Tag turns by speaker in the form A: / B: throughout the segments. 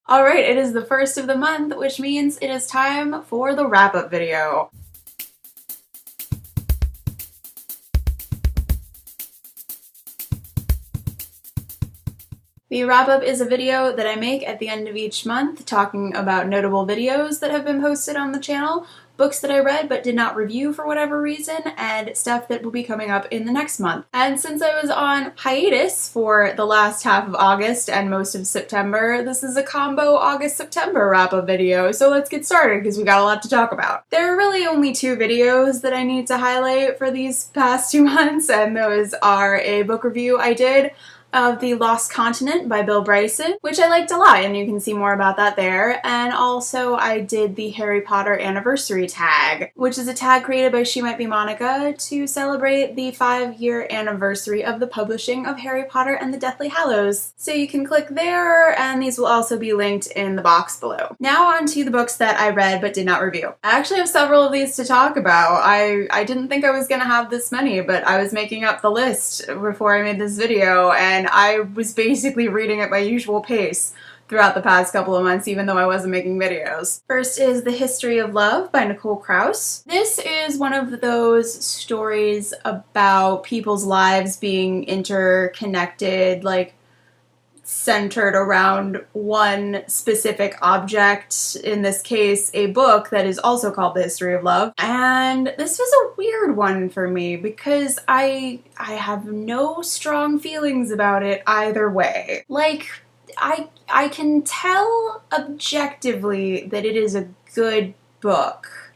A: Alright, it is the first of the month, which means it is time for the wrap-up video. The wrap-up is a video that I make at the end of each month talking about notable videos that have been posted on the channel, books that I read but did not review for whatever reason, and stuff that will be coming up in the next month. And since I was on hiatus for the last half of August and most of September, this is a combo August-September wrap-up video, so let's get started because we got a lot to talk about. There are really only two videos that I need to highlight for these past 2 months, and those are a book review I did of The Lost Continent by Bill Bryson, which I liked a lot, and you can see more about that there. And also I did the Harry Potter anniversary tag, which is a tag created by She Might Be Monica to celebrate the 5-year anniversary of the publishing of Harry Potter and the Deathly Hallows. So you can click there, and these will also be linked in the box below. Now on to the books that I read but did not review. I actually have several of these to talk about. I didn't think I was gonna have this many, but I was making up the list before I made this video, and I was basically reading at my usual pace throughout the past couple of months, even though I wasn't making videos. First is The History of Love by Nicole Krauss. This is one of those stories about people's lives being interconnected, like centered around one specific object, in this case a book that is also called The History of Love. And this was a weird one for me because I have no strong feelings about it either way. Like, I can tell objectively that it is a good book,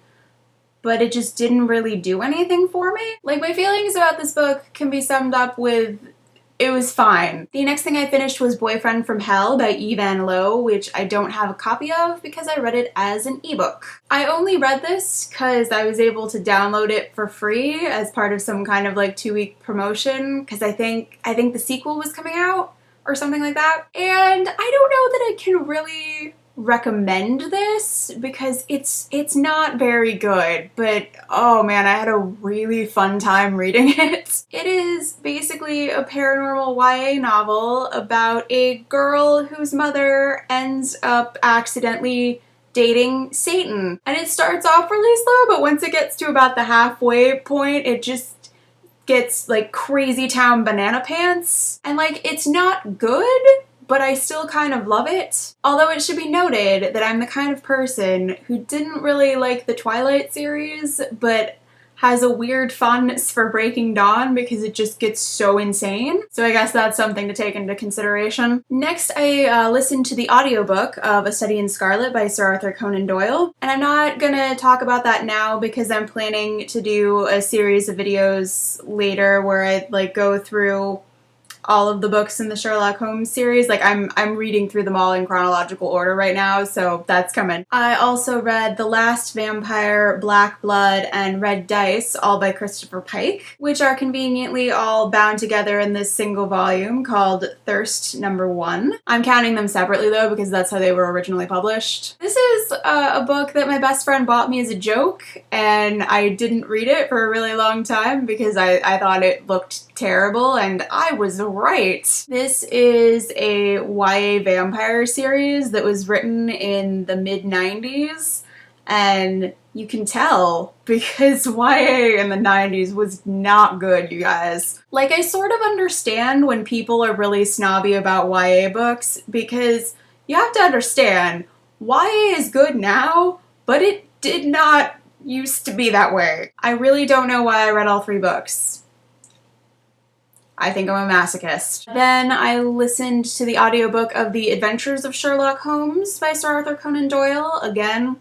A: but it just didn't really do anything for me. Like, my feelings about this book can be summed up with it was fine. The next thing I finished was Boyfriend from Hell by Evan Lowe, which I don't have a copy of because I read it as an ebook. I only read this because I was able to download it for free as part of some kind of like 2-week promotion, because I think the sequel was coming out or something like that. And I don't know that I can really recommend this because it's not very good, but oh man, I had a really fun time reading it. It is basically a paranormal YA novel about a girl whose mother ends up accidentally dating Satan. And it starts off really slow, but once it gets to about the halfway point, it just gets like crazy town banana pants. And like, it's not good, but I still kind of love it. Although it should be noted that I'm the kind of person who didn't really like the Twilight series, but has a weird fondness for Breaking Dawn because it just gets so insane. So I guess that's something to take into consideration. Next, I listened to the audiobook of A Study in Scarlet by Sir Arthur Conan Doyle. And I'm not gonna talk about that now because I'm planning to do a series of videos later where I like go through all of the books in the Sherlock Holmes series. Like, I'm reading through them all in chronological order right now, so that's coming. I also read The Last Vampire, Black Blood, and Red Dice, all by Christopher Pike, which are conveniently all bound together in this single volume called Thirst No. 1. I'm counting them separately though because that's how they were originally published. This is a book that my best friend bought me as a joke, and I didn't read it for a really long time because I thought it looked terrible, and I was right. This is a YA vampire series that was written in the mid-90s, and you can tell because YA in the 90s was not good, you guys. Like, I sort of understand when people are really snobby about YA books because you have to understand, YA is good now, but it did not used to be that way. I really don't know why I read all 3 books. I think I'm a masochist. Then I listened to the audiobook of The Adventures of Sherlock Holmes by Sir Arthur Conan Doyle. Again,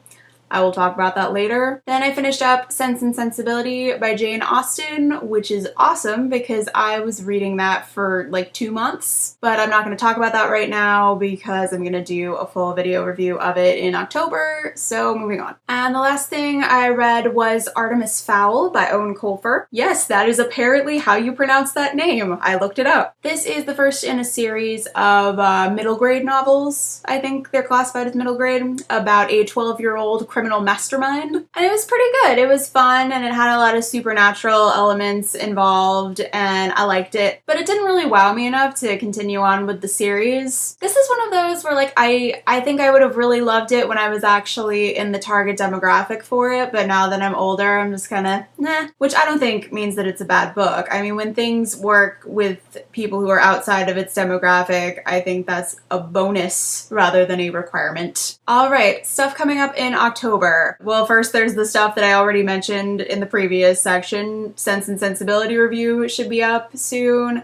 A: I will talk about that later. Then I finished up Sense and Sensibility by Jane Austen, which is awesome because I was reading that for like 2 months, but I'm not going to talk about that right now because I'm going to do a full video review of it in October, so moving on. And the last thing I read was Artemis Fowl by Eoin Colfer. Yes, that is apparently how you pronounce that name. I looked it up. This is the first in a series of middle grade novels. I think they're classified as middle grade, about a 12-year-old criminal mastermind. And it was pretty good. It was fun and it had a lot of supernatural elements involved and I liked it. But it didn't really wow me enough to continue on with the series. This is one of those where like I think I would have really loved it when I was actually in the target demographic for it, but now that I'm older, I'm just kind of nah, which I don't think means that it's a bad book. I mean, when things work with people who are outside of its demographic, I think that's a bonus rather than a requirement. Alright, stuff coming up in October. Well, first there's the stuff that I already mentioned in the previous section. Sense and Sensibility review should be up soon.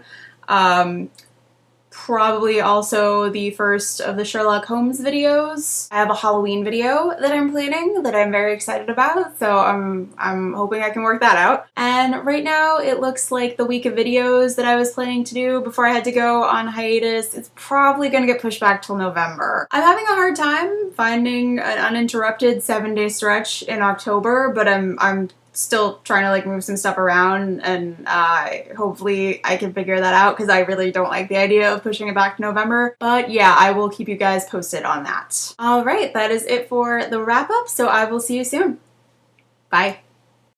A: Probably also the first of the Sherlock Holmes videos. I have a Halloween video that I'm planning that I'm very excited about, so I'm hoping I can work that out. And right now it looks like the week of videos that I was planning to do before I had to go on hiatus, it's probably gonna get pushed back till November. I'm having a hard time finding an uninterrupted 7-day stretch in October, but I'm still trying to like move some stuff around and hopefully I can figure that out because I really don't like the idea of pushing it back to November. But yeah, I will keep you guys posted on that. Alright, that is it for the wrap up, so I will see you soon. Bye.